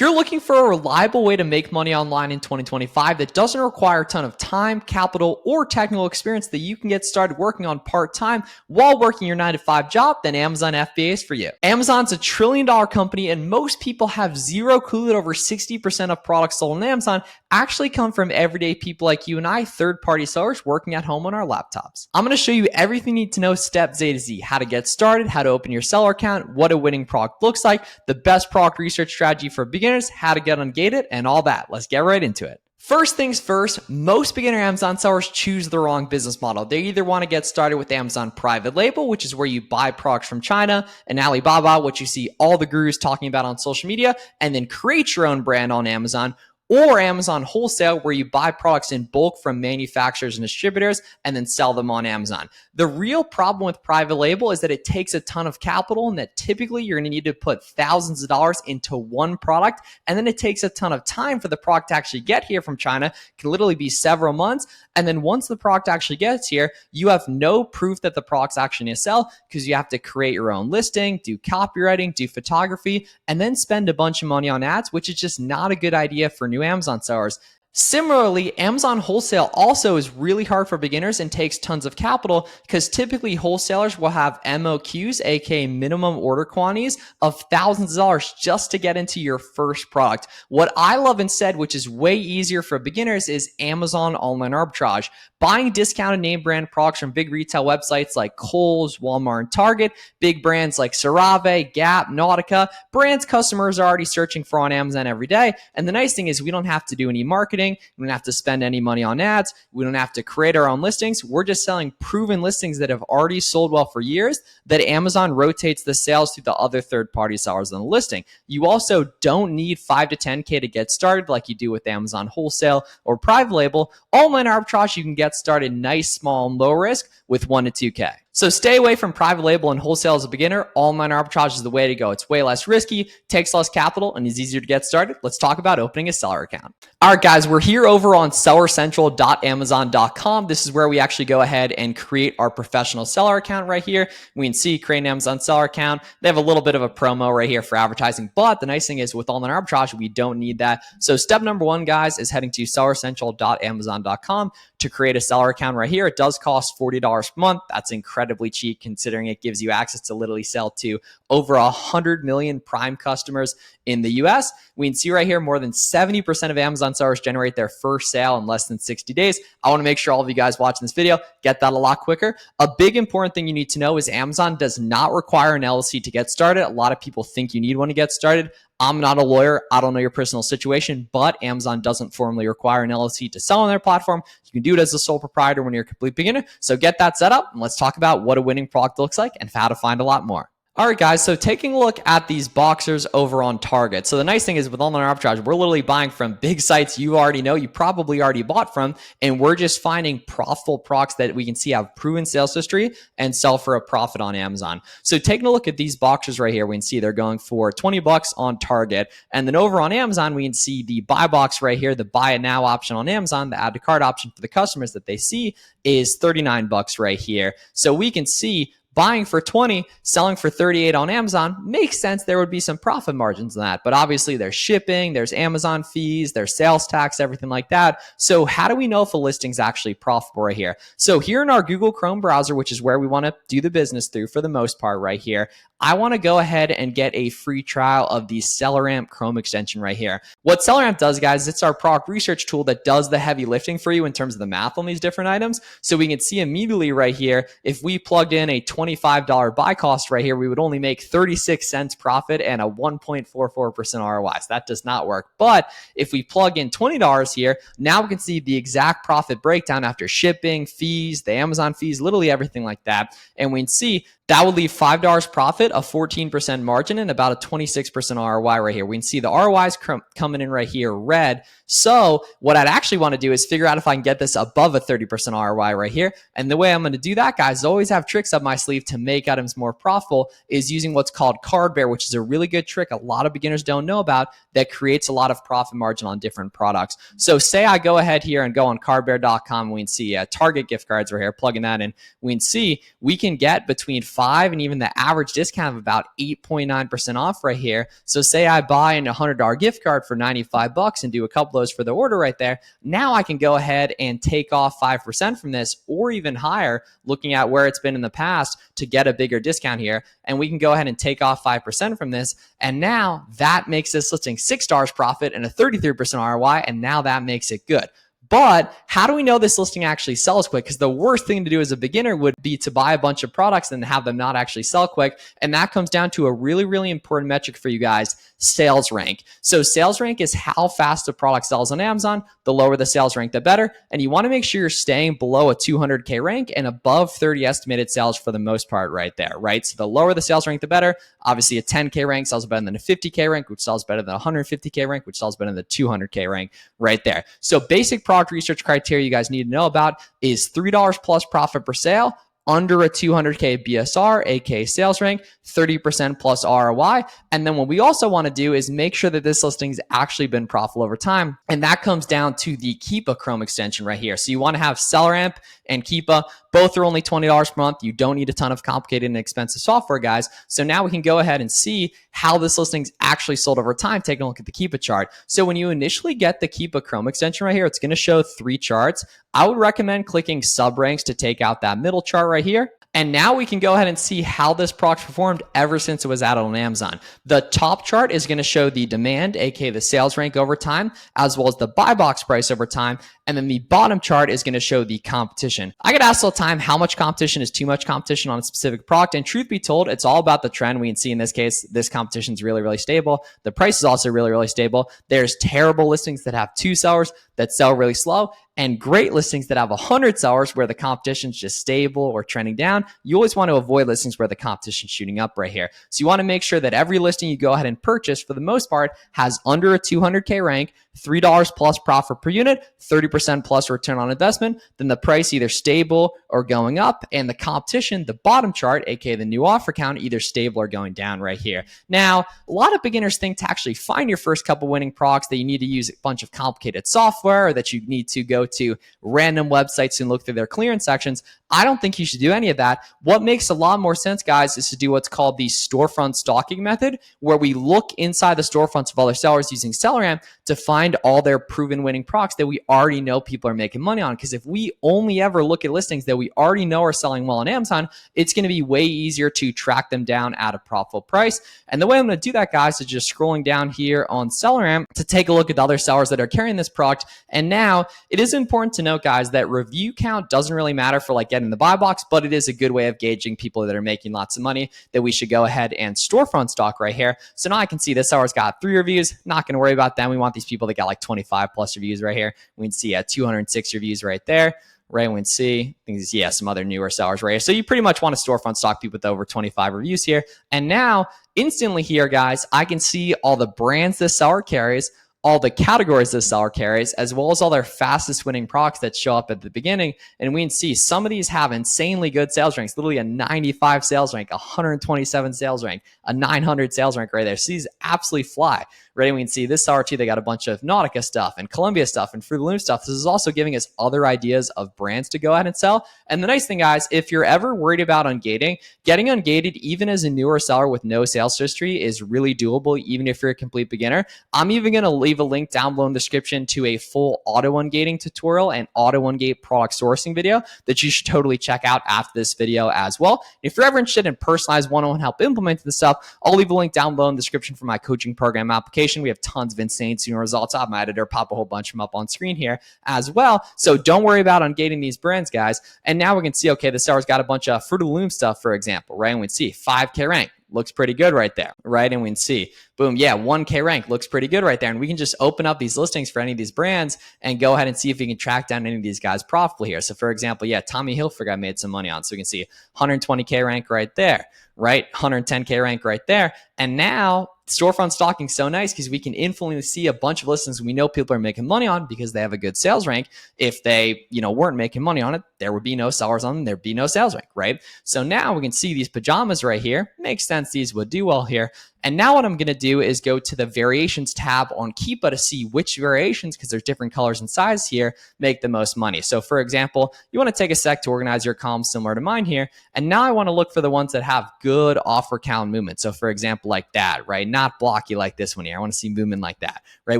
If you're looking for a reliable way to make money online in 2025 that doesn't require a ton of time, capital, or technical experience that you can get started working on part-time while working your 9-to-5 job, then Amazon FBA is for you. Amazon's a trillion-dollar company, and most people have zero clue that over 60% of products sold on Amazon actually come from everyday people like you and I, third-party sellers working at home on our laptops. I'm going to show you everything you need to know steps A to Z, how to get started, how to open your seller account, what a winning product looks like, the best product research strategy for beginners, how to get ungated, and all that. Let's get right into it. First things first, most beginner Amazon sellers choose the wrong business model. They either want to get started with Amazon private label, which is where you buy products from China, and Alibaba, which you see all the gurus talking about on social media, and then create your own brand on Amazon, or Amazon wholesale, where you buy products in bulk from manufacturers and distributors and then sell them on Amazon. The real problem with private label is that it takes a ton of capital, and that typically you're going to need to put thousands of dollars into one product, and then it takes a ton of time for the product to actually get here from China. It can literally be several months, and then once the product actually gets here, you have no proof that the product's actually going to sell because you have to create your own listing, do copywriting, do photography, and then spend a bunch of money on ads, which is just not a good idea for new Amazon sellers. Similarly, Amazon wholesale also is really hard for beginners and takes tons of capital because typically wholesalers will have MOQs, aka minimum order quantities, of thousands of dollars just to get into your first product. What I love instead, which is way easier for beginners, is Amazon online arbitrage. Buying discounted name brand products from big retail websites like Kohl's, Walmart, and Target, big brands like CeraVe, Gap, Nautica, brands customers are already searching for on Amazon every day. And the nice thing is we don't have to do any marketing. We don't have to spend any money on ads. We don't have to create our own listings. We're just selling proven listings that have already sold well for years that Amazon rotates the sales to the other third-party sellers on the listing. You also don't need 5 to 10K to get started like you do with Amazon wholesale or private label. Online arbitrage, you can get started nice, small, and low risk with 1 to 2K. So stay away from private label and wholesale as a beginner. Online arbitrage is the way to go. It's way less risky, takes less capital, and is easier to get started. Let's talk about opening a seller account. All right, guys, we're here over on sellercentral.amazon.com. This is where we actually go ahead and create our professional seller account right here. We can see create an Amazon seller account. They have a little bit of a promo right here for advertising, but the nice thing is with online arbitrage, we don't need that. So step number one, guys, is heading to sellercentral.amazon.com to create a seller account right here. It does cost $40 per month. That's incredibly cheap considering it gives you access to literally sell to over 100 million prime customers in the US. We can see right here more than 70% of Amazon sellers generate their first sale in less than 60 days. I want to make sure all of you guys watching this video get that a lot quicker. A big important thing you need to know is Amazon does not require an LLC to get started. A lot of people think you need one to get started. I'm not a lawyer. I don't know your personal situation, but Amazon doesn't formally require an LLC to sell on their platform. You can do it as a sole proprietor when you're a complete beginner. So get that set up and let's talk about what a winning product looks like and how to find a lot more. All right, guys, so taking a look at these boxers over on Target. So the nice thing is with online arbitrage, we're literally buying from big sites you already know, you probably already bought from, and we're just finding profitable products that we can see have proven sales history and sell for a profit on Amazon. So taking a look at these boxers right here, we can see they're going for 20 bucks on Target. And then over on Amazon, we can see the buy box right here, the buy it now option on Amazon, the add to cart option for the customers that they see is 39 bucks right here. So we can see buying for 20, selling for 38 on Amazon makes sense. There would be some profit margins in that, but obviously there's shipping, there's Amazon fees, there's sales tax, everything like that. So how do we know if a listing's actually profitable right here? So here in our Google Chrome browser, which is where we want to do the business through for the most part right here, I want to go ahead and get a free trial of the SellerAmp Chrome extension right here. What SellerAmp does, guys, it's our product research tool that does the heavy lifting for you in terms of the math on these different items. So we can see immediately right here, if we plugged in a $25 buy cost right here, we would only make 36 cents profit and a 1.44% ROI. So that does not work. But if we plug in $20 here, now we can see the exact profit breakdown after shipping, fees, the Amazon fees, literally everything like that. And we can see that would leave $5 profit, a 14% margin, and about a 26% ROI right here. We can see the ROIs coming in right here, red. So what I'd actually want to do is figure out if I can get this above a 30% ROI right here. And the way I'm going to do that, guys, always have tricks up my sleeve to make items more profitable, is using what's called Card Bear, which is a really good trick a lot of beginners don't know about that creates a lot of profit margin on different products. So say I go ahead here and go on cardbear.com, we can see Target gift cards right here, plugging that in. We can see we can get between $5 5 and even the average discount of about 8.9% off right here. So say I buy a $100 gift card for 95 bucks and do a couple of those for the order right there. Now I can go ahead and take off 5% from this, or even higher, looking at where it's been in the past, to get a bigger discount here. And we can go ahead and take off 5% from this. And now that makes this listing $6 profit and a 33% ROI. And now that makes it good. But how do we know this listing actually sells quick? Because the worst thing to do as a beginner would be to buy a bunch of products and have them not actually sell quick. And that comes down to a really, really important metric for you guys, sales rank. So sales rank is how fast a product sells on Amazon. The lower the sales rank, the better. And you want to make sure you're staying below a 200K rank and above 30 estimated sales for the most part right there, right? So the lower the sales rank, the better. Obviously, a 10K rank sells better than a 50K rank, which sells better than a 150K rank, which sells better than the 200K rank right there. So basic product research criteria you guys need to know about is $3 plus profit per sale, under a 200K BSR, aka sales rank, 30% plus ROI. And then what we also want to do is make sure that this listing's actually been profitable over time. And that comes down to the Keepa Chrome extension right here. So you want to have SellerAmp and Keepa. Both are only $20 per month. You don't need a ton of complicated and expensive software, guys. So now we can go ahead and see how this listing's actually sold over time. Take a look at the Keepa chart. So when you initially get the Keepa Chrome extension right here, it's going to show 3 charts. I would recommend clicking sub ranks to take out that middle chart right here. And now we can go ahead and see how this product performed ever since it was added on Amazon. The top chart is going to show the demand, aka the sales rank over time, as well as the buy box price over time. And then the bottom chart is going to show the competition. I get asked all the time, how much competition is too much competition on a specific product? And truth be told, it's all about the trend. We can see in this case, this competition is really, really stable. The price is also really, really stable. There's terrible listings that have 2 sellers that sell really slow, and great listings that have 100 sellers where the competition's just stable or trending down. You always want to avoid listings where the competition's shooting up right here. So you want to make sure that every listing you go ahead and purchase, for the most part, has under a 200K rank, $3 plus profit per unit, 30% plus return on investment, then the price either stable or going up, and the competition, the bottom chart, aka the new offer count, either stable or going down right here. Now, a lot of beginners think to actually find your first couple winning products that you need to use a bunch of complicated software, or that you need to go to random websites and look through their clearance sections. I don't think you should do any of that. What makes a lot more sense, guys, is to do what's called the storefront stalking method, where we look inside the storefronts of other sellers using SellerAmp to find all their proven winning products that we already know people are making money on. Because if we only ever look at listings that we already know are selling well on Amazon, it's going to be way easier to track them down at a profitable price. And the way I'm going to do that, guys, is just scrolling down here on SellerAmp to take a look at the other sellers that are carrying this product. And now it is important to note, guys, that review count doesn't really matter for like getting the buy box, but it is a good way of gauging people that are making lots of money that we should go ahead and storefront stock right here. So now I can see this seller's got 3 reviews. Not going to worry about them. We want these people that got like 25 plus reviews right here. We can see 206 reviews right there. Right, we can see things, some other newer sellers right here. So you pretty much want to storefront stock people with over 25 reviews here. And now instantly here, guys, I can see all the brands this seller carries, all the categories this seller carries, as well as all their fastest winning products that show up at the beginning. And we can see some of these have insanely good sales ranks, literally a 95 sales rank, 127 sales rank, a 900 sales rank right there. So these absolutely fly. Right, we can see this seller too, they got a bunch of Nautica stuff and Columbia stuff and Fruit of the Loom stuff. This is also giving us other ideas of brands to go ahead and sell. And the nice thing, guys, if you're ever worried about ungating, getting ungated even as a newer seller with no sales history is really doable, even if you're a complete beginner. I'm even going to leave a link down below in the description to a full auto ungating tutorial and auto ungate product sourcing video that you should totally check out after this video as well. If you're ever interested in personalized one-on-one help implementing this stuff, I'll leave a link down below in the description for my coaching program application. We have tons of insane student results. I'll have my editor pop a whole bunch of them up on screen here as well. So don't worry about ungating these brands, guys. And now we can see, okay, the seller's got a bunch of Fruit of the Loom stuff, for example, right? And we can see 5K rank. Looks pretty good right there, right? And we can see, boom, 1K rank looks pretty good right there. And we can just open up these listings for any of these brands and go ahead and see if we can track down any of these guys profitably here. So for example, Tommy Hilfiger I made some money on. So we can see 120K rank right there, right? 110K rank right there. And now storefront stalking is so nice because we can instantly see a bunch of listings we know people are making money on because they have a good sales rank. If they, weren't making money on it, there would be no sellers on them. There'd be no sales rank, right? So now we can see these pajamas right here. Makes sense. These would do well here. And now what I'm going to do is go to the variations tab on Keepa to see which variations, because there's different colors and sizes here, make the most money. So for example, you want to take a sec to organize your columns similar to mine here. And now I want to look for the ones that have good offer count movement. So for example, like that, right? Not blocky like this one here. I want to see movement like that, right?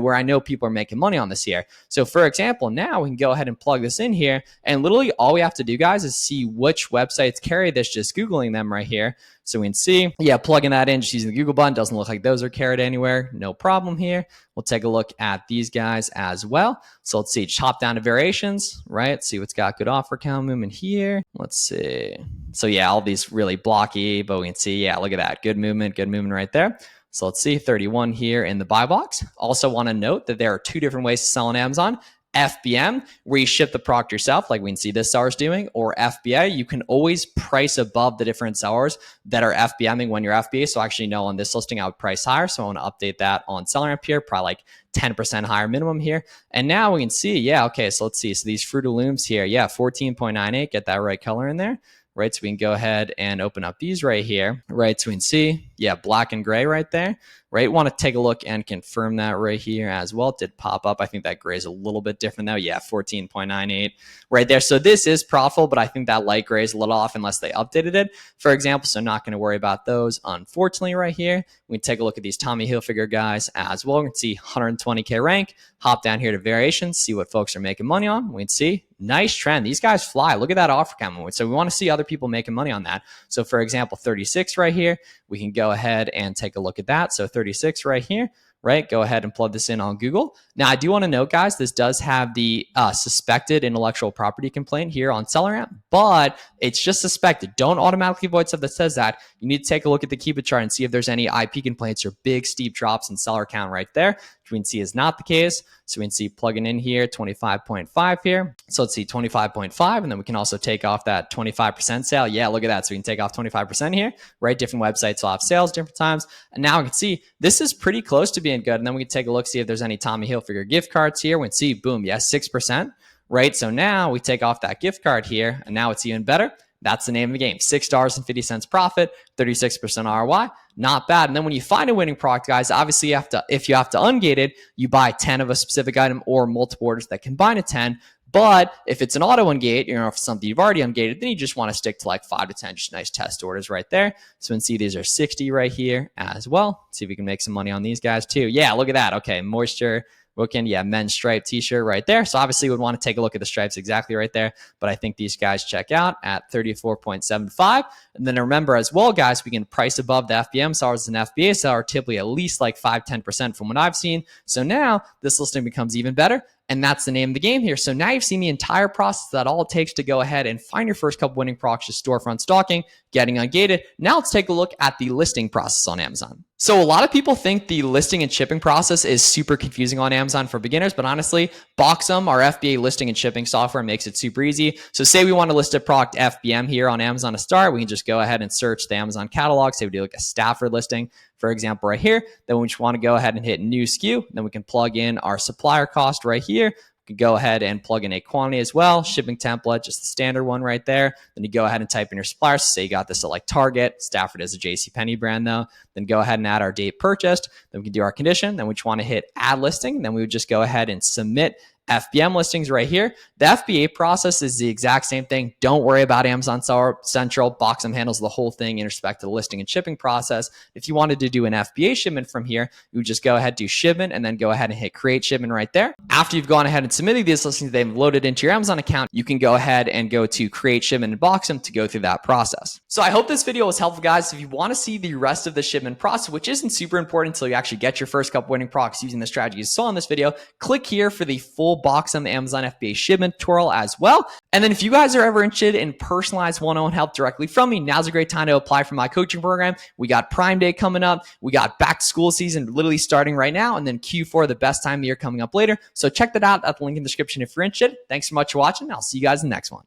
Where I know people are making money on this here. So for example, now we can go ahead and plug this in here. And literally all we have to do, guys, is see which websites carry this, just Googling them right here. So we can see, yeah, plugging that in, just using the Google button. Doesn't look like those are carried anywhere. No problem here. We'll take a look at these guys as well. So let's see, hop down to variations, right? See what's got good offer count movement here. Let's see. So yeah, all these really blocky, but we can see, yeah, look at that. Good movement right there. So let's see, 31 here in the buy box. Also want to note that there are two different ways to sell on Amazon. FBM, where you ship the product yourself, like we can see this seller's doing, or FBA, you can always price above the different sellers that are FBMing when you're FBA. So actually, no, on this listing, I would price higher. So I want to update that on Seller Amp here, probably like 10% higher minimum here. And now we can see, yeah, okay, so let's see. So these Fruit of Looms here, yeah, 14.98, get that right color in there. Right, so we can go ahead and open up these right here, right? So we can see, yeah, black and gray right there, right? Want to take a look and confirm that right here as well. It did pop up. I think that gray is a little bit different though. Yeah, 14.98 right there. So this is profitable, but I think that light gray is a little off unless they updated it, for example. So not going to worry about those, unfortunately, right here. We can take a look at these Tommy Hilfiger guys as well. We can see 120K rank, hop down here to variations, see what folks are making money on. We can see nice trend. These guys fly. Look at that offer count. So we want to see other people making money on that. So for example, 36 right here, we can go ahead and take a look at that. So 36 right here, right? Go ahead and plug this in on Google. Now, I do want to note, guys, this does have the suspected intellectual property complaint here on Seller Amp, but it's just suspected. Don't automatically avoid stuff that says that. You need to take a look at the Keepa chart and see if there's any IP complaints or big steep drops in seller count right there, which we can see is not the case. So we can see plugging in here, 25.5 here. So let's see, 25.5, and then we can also take off that 25% sale. Yeah, look at that. So we can take off 25% here, right? Different websites will have sales different times. And now we can see this is pretty close to being good. And then we can take a look, see if there's any Tommy Hilfiger gift cards here. We can see, boom, yes, 6%, right? So now we take off that gift card here, and now it's even better. That's the name of the game. $6.50 profit, 36% ROI. Not bad. And then when you find a winning product, guys, obviously you have to, if you have to ungate it, you buy 10 of a specific item or multiple orders that combine to 10. But if it's an auto ungate, you know, if it's something you've already ungated, then you just want to stick to like 5 to 10, just nice test orders right there. So we can see these are 60 right here as well. See if we can make some money on these guys too. Yeah, look at that. Okay, moisture. Looking, yeah, men's stripe t-shirt right there. So obviously would want to take a look at the stripes exactly right there. But I think these guys check out at 34.75. And then remember as well, guys, we can price above the FBM sellers and FBA seller, typically at least like 5-10% from what I've seen. So now this listing becomes even better. And that's the name of the game here. So now you've seen the entire process that all it takes to go ahead and find your first couple winning products, just storefront stalking, getting ungated. Now let's take a look at the listing process on Amazon. So a lot of people think the listing and shipping process is super confusing on Amazon for beginners, but honestly, Boxum, our FBA listing and shipping software, makes it super easy. So say we want to list a product FBM here on Amazon to start, we can just go ahead and search the Amazon catalog. Say we do like a Stafford listing, for example, right here. Then we just want to go ahead and hit new SKU. Then we can plug in our supplier cost right here. You can go ahead and plug in a quantity as well, shipping template, just the standard one right there. Then you go ahead and type in your supplier. So say you got this at like Target, Stafford is a JCPenney brand though. Then go ahead and add our date purchased. Then we can do our condition. Then we just want to hit add listing. Then we would just go ahead and submit FBM listings right here. The FBA process is the exact same thing. Don't worry about Amazon Seller Central. Boxum handles the whole thing in respect to the listing and shipping process. If you wanted to do an FBA shipment from here, you would just go ahead, do shipment, and then go ahead and hit create shipment right there. After you've gone ahead and submitted these listings, they've loaded into your Amazon account, you can go ahead and go to create shipment in Boxum to go through that process. So I hope this video was helpful, guys. If you want to see the rest of the shipment process, which isn't super important until you actually get your first couple winning products using the strategy you saw in this video, click here for the full Boxum Amazon FBA shipment tutorial as well. And then if you guys are ever interested in personalized one-on-one help directly from me, now's a great time to apply for my coaching program. We got Prime Day coming up. We got back to school season literally starting right now, and then Q4, the best time of the year, coming up later. So check that out at the link in the description if you're interested. Thanks so much for watching. I'll see you guys in the next one.